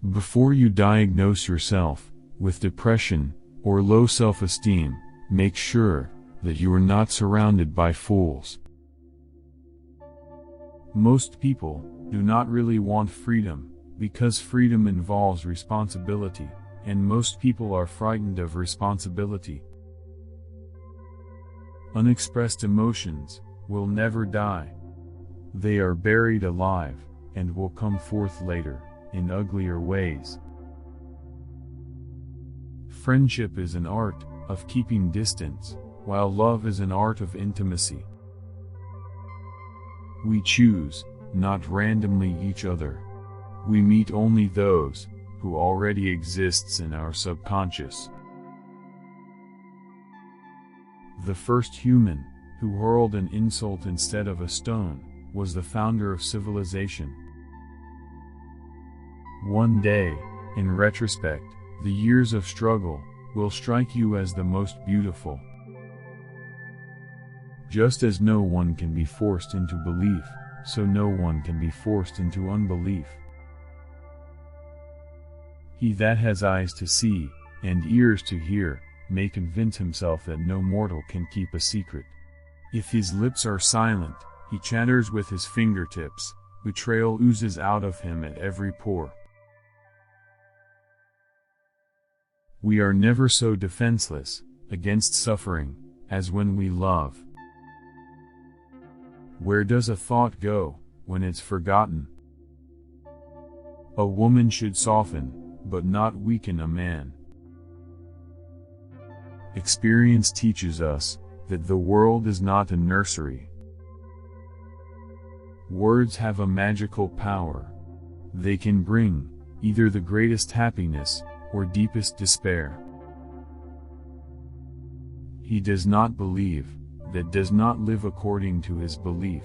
Before you diagnose yourself with depression or low self-esteem, make sure that you are not surrounded by fools. Most people do not really want freedom, because freedom involves responsibility, and most people are frightened of responsibility. Unexpressed emotions will never die. They are buried alive, and will come forth later, in uglier ways. Friendship is an art of keeping distance, while love is an art of intimacy. We choose, not randomly each other. We meet only those who already exists in our subconscious. The first human who hurled an insult instead of a stone was the founder of civilization. One day, in retrospect, the years of struggle will strike you as the most beautiful. Just as no one can be forced into belief, so no one can be forced into unbelief. He that has eyes to see, and ears to hear, may convince himself that no mortal can keep a secret. If his lips are silent, he chatters with his fingertips, betrayal oozes out of him at every pore. We are never so defenseless against suffering as when we love. Where does a thought go when it's forgotten? A woman should soften, but not weaken a man. Experience teaches us that the world is not a nursery. Words have a magical power. They can bring either the greatest happiness or deepest despair. He does not believe that does not live according to his belief.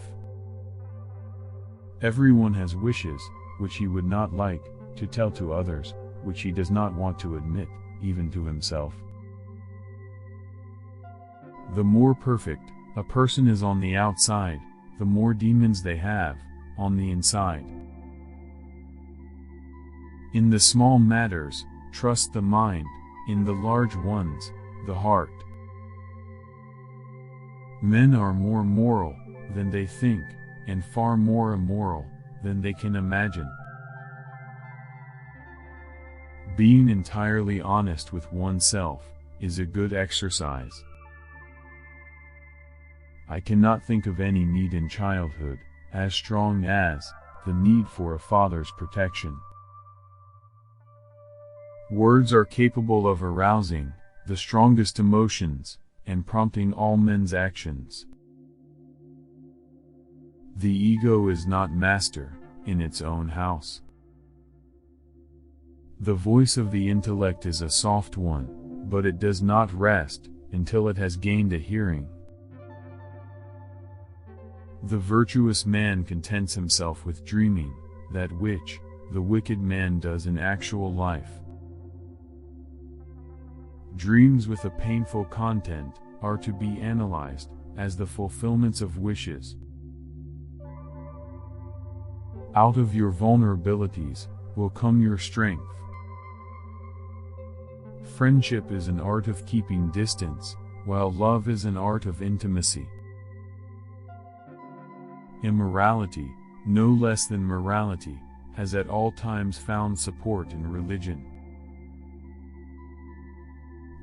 Everyone has wishes which he would not like to tell to others, which he does not want to admit, even to himself. The more perfect a person is on the outside, the more demons they have on the inside. In the small matters, trust the mind; in the large ones, the heart. Men are more moral than they think, and far more immoral than they can imagine. Being entirely honest with oneself is a good exercise. I cannot think of any need in childhood as strong as the need for a father's protection. Words are capable of arousing the strongest emotions and prompting all men's actions. The ego is not master in its own house. The voice of the intellect is a soft one, but it does not rest until it has gained a hearing. The virtuous man contents himself with dreaming that which the wicked man does in actual life. Dreams with a painful content are to be analyzed as the fulfillments of wishes. Out of your vulnerabilities will come your strength. Friendship is an art of keeping distance, while love is an art of intimacy. Immorality, no less than morality, has at all times found support in religion.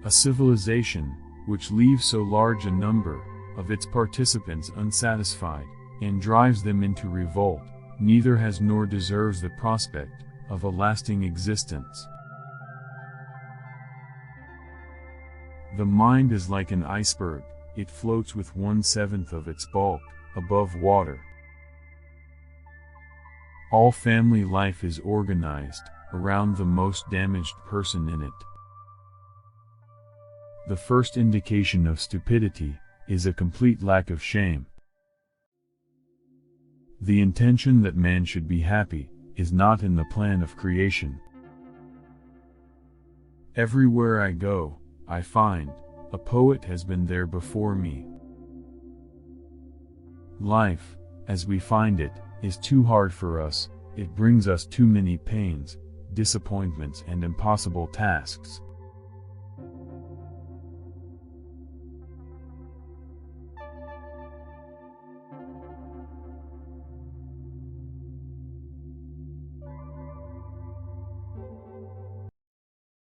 A civilization which leaves so large a number of its participants unsatisfied, and drives them into revolt, neither has nor deserves the prospect of a lasting existence. The mind is like an iceberg; it floats with 1/7 of its bulk above water. All family life is organized around the most damaged person in it. The first indication of stupidity is a complete lack of shame. The intention that man should be happy is not in the plan of creation. Everywhere I go, I find a poet has been there before me. Life, as we find it, is too hard for us, it brings us too many pains, disappointments and impossible tasks.